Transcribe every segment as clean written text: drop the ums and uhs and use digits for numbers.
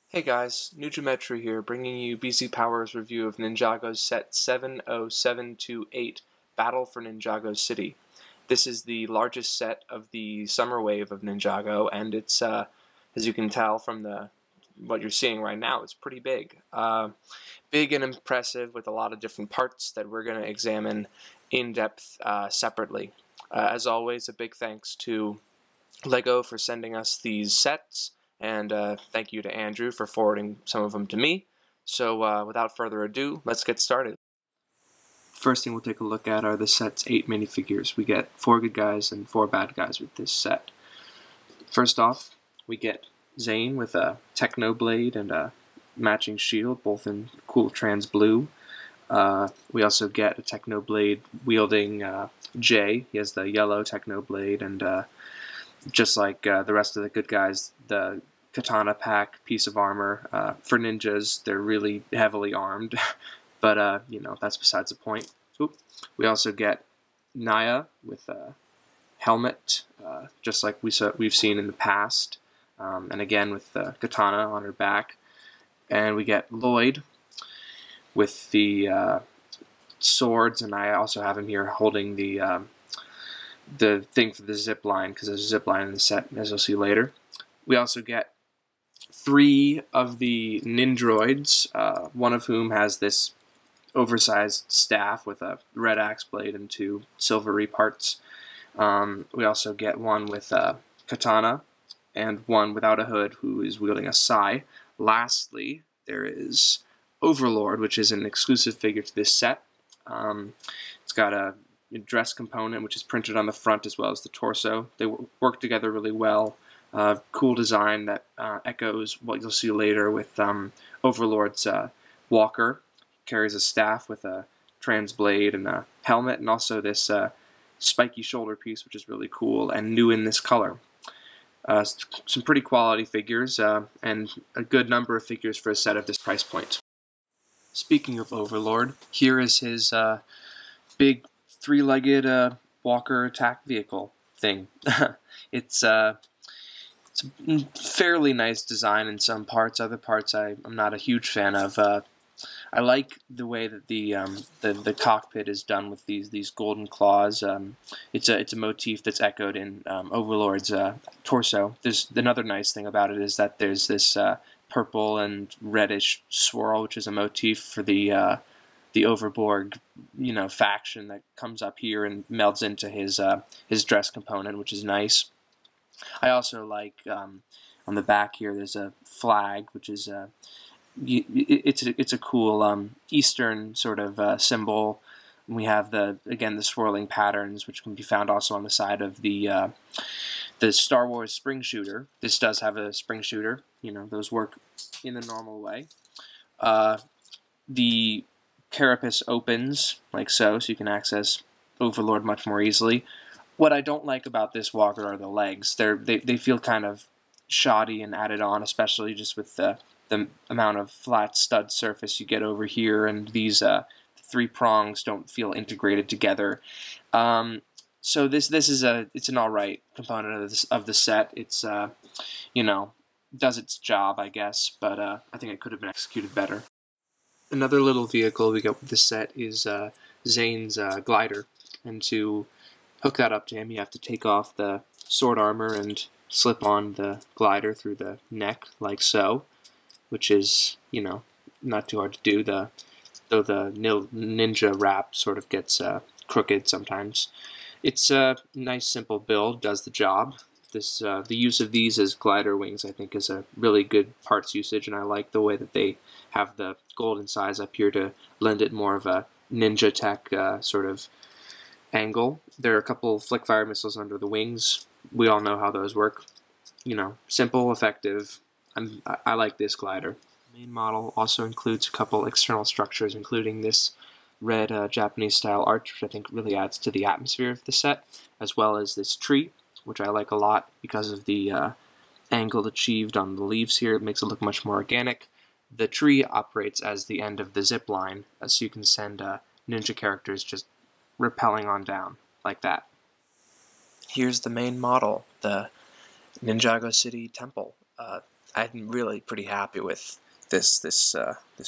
Hey guys, New Geometry here, bringing you BZPower's review of Ninjago's set 70728, Battle for Ninjago City. This is the largest set of the summer wave of Ninjago, and it's, as you can tell from what you're seeing right now, it's pretty big. Big and impressive with a lot of different parts that we're going to examine in depth separately. As always, a big thanks to Lego for sending us these sets, and thank you to Andrew for forwarding some of them to me. So without further ado, let's get started. First thing we'll take a look at are the set's 8 minifigures. We get 4 good guys and 4 bad guys with this set. First off, we get Zane with a Techno Blade and a matching shield, both in cool trans blue. We also get a Techno Blade wielding Jay. He has the yellow Techno Blade, and just like the rest of the good guys, the katana pack piece of armor. For ninjas, they're really heavily armed, but you know, that's besides the point. Oop. We also get Naya with a helmet, just like we've seen in the past, and again with the katana on her back. And we get Lloyd with the swords, and I also have him here holding the thing for the zip line, because there's a zip line in the set, as you'll see later. We also get 3 of the Nindroids, one of whom has this oversized staff with a red axe blade and 2 silvery parts. We also get one with a katana and one without a hood who is wielding a sai. Lastly, there is Overlord, which is an exclusive figure to this set. It's got a dress component which is printed on the front as well as the torso. They work together really well. Cool design that echoes what you'll see later with Overlord's walker. He carries a staff with a trans blade and a helmet, and also this spiky shoulder piece, which is really cool and new in this color. Some pretty quality figures, and a good number of figures for a set of this price point. Speaking of Overlord, here is his big 3-legged walker attack vehicle thing. It's a fairly nice design in some parts. Other parts I'm not a huge fan of. I like the way that the cockpit is done with these golden claws. It's a motif that's echoed in Overlord's torso. There's another nice thing about it is that there's this purple and reddish swirl, which is a motif for the Overborg, faction that comes up here and melds into his dress component, which is nice. I also like on the back here there's a flag, which is it's a cool Eastern sort of symbol. We have the swirling patterns, which can be found also on the side of the Star Wars spring shooter. This does have a spring shooter. Those work in the normal way. The carapace opens like so you can access Overlord much more easily. What I don't like about this walker are the legs. They feel kind of shoddy and added on, especially just with the amount of flat stud surface you get over here, and these 3 prongs don't feel integrated together. So this is it's an alright component of the set. It's does its job, I guess, but I think it could have been executed better. Another little vehicle we get with this set is Zane's glider, and to hook that up to him, you have to take off the sword armor and slip on the glider through the neck, like so, which is, not too hard to do, though the ninja wrap sort of gets crooked sometimes. It's a nice, simple build, does the job. The use of these as glider wings, I think, is a really good parts usage, and I like the way that they have the golden size up here to lend it more of a ninja tech sort of angle. There are a couple flick fire missiles under the wings. We all know how those work. Simple, effective. I like this glider. The main model also includes a couple external structures, including this red Japanese style arch, which I think really adds to the atmosphere of the set, as well as this tree, which I like a lot because of the angle achieved on the leaves here. It makes it look much more organic. The tree operates as the end of the zip line, so you can send ninja characters just rappelling on down, like that. Here's the main model, the Ninjago City Temple. I'm really pretty happy with this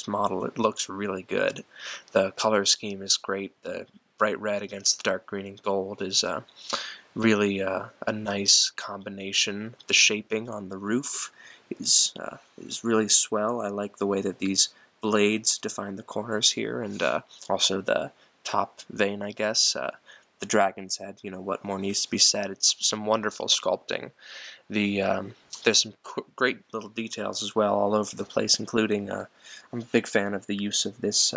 model. It looks really good. The color scheme is great. The bright red against the dark green and gold is really a nice combination. The shaping on the roof is really swell. I like the way that these blades define the corners here, and also the top vein, I guess. The dragon's head, you know, what more needs to be said? It's some wonderful sculpting. There's some great little details as well all over the place, including I'm a big fan of the use of this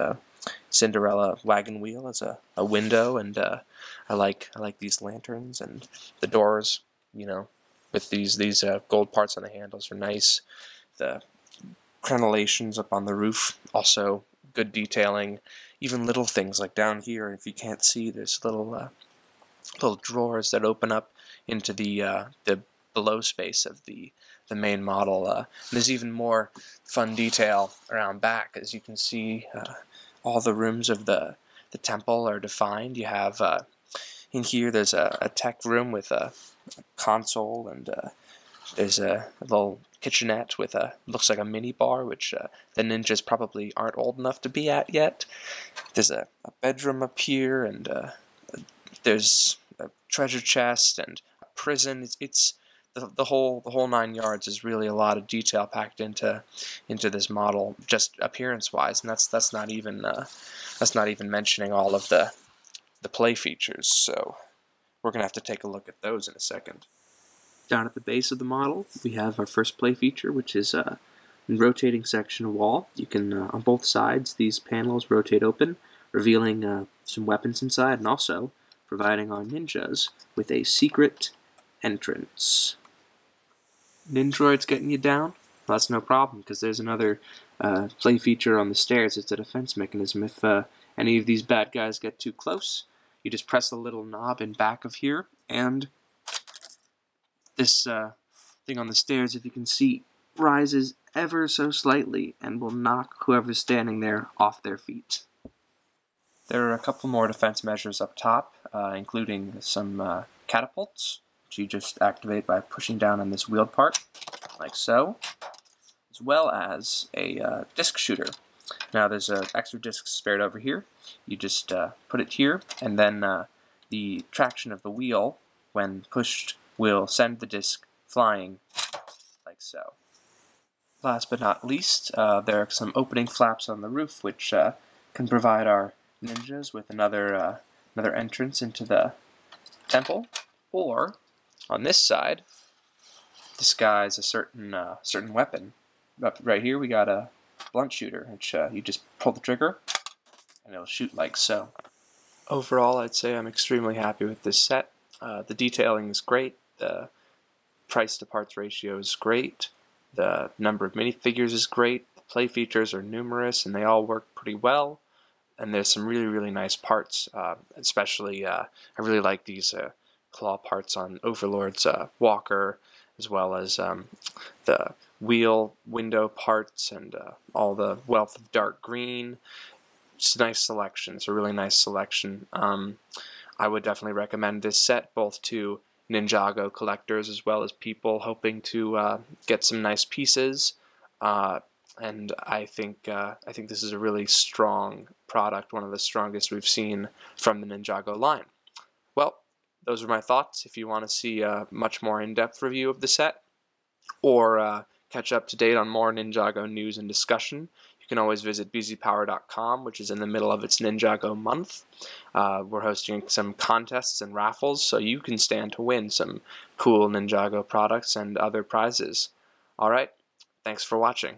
Cinderella wagon wheel as a window, and I like these lanterns, and the doors, you know, with these gold parts on the handles are nice. The crenellations up on the roof, also good detailing. Even little things like down here, if you can't see, there's little drawers that open up into the below space of the main model. There's even more fun detail around back. As you can see, all the rooms of the temple are defined. You have in here there's a tech room with a console, and there's a little kitchenette with looks like a mini bar, which the ninjas probably aren't old enough to be at yet. There's a bedroom up here, and there's a treasure chest and a prison. It's the whole 9 yards is really a lot of detail packed into this model, just appearance-wise, and that's not even mentioning all of the play features. So we're gonna have to take a look at those in a second. Down at the base of the model, we have our first play feature, which is a rotating section wall. You can on both sides, these panels rotate open, revealing some weapons inside, and also providing our ninjas with a secret entrance. Nindroid's getting you down? Well, that's no problem, because there's another play feature on the stairs. It's a defense mechanism. If any of these bad guys get too close, you just press a little knob in back of here, and this thing on the stairs, if you can see, rises ever so slightly and will knock whoever's standing there off their feet. There are a couple more defense measures up top, including some catapults, which you just activate by pushing down on this wheeled part, like so, as well as a disc shooter. Now there's an extra disc spared over here. You just put it here, and then the traction of the wheel, when pushed, will send the disc flying, like so. Last but not least, there are some opening flaps on the roof, which can provide our ninjas with another entrance into the temple, or on this side, disguise a certain weapon. Up right here, we got a blunt shooter, which you just pull the trigger, and it'll shoot like so. Overall, I'd say I'm extremely happy with this set. The detailing is great. The price to parts ratio is great. The number of minifigures is great. The play features are numerous, and they all work pretty well. And there's some really nice parts. Especially, I really like these claw parts on Overlord's walker, as well as the wheel window parts and all the wealth of dark green. It's a nice selection. It's a really nice selection. I would definitely recommend this set both to Ninjago collectors as well as people hoping to get some nice pieces. And I think this is a really strong product, one of the strongest we've seen from the Ninjago line. Well, those are my thoughts. If you want to see a much more in-depth review of the set, or catch up to date on more Ninjago news and discussion, you can always visit BZPower.com, which is in the middle of its Ninjago month. We're hosting some contests and raffles, so you can stand to win some cool Ninjago products and other prizes. Alright, thanks for watching.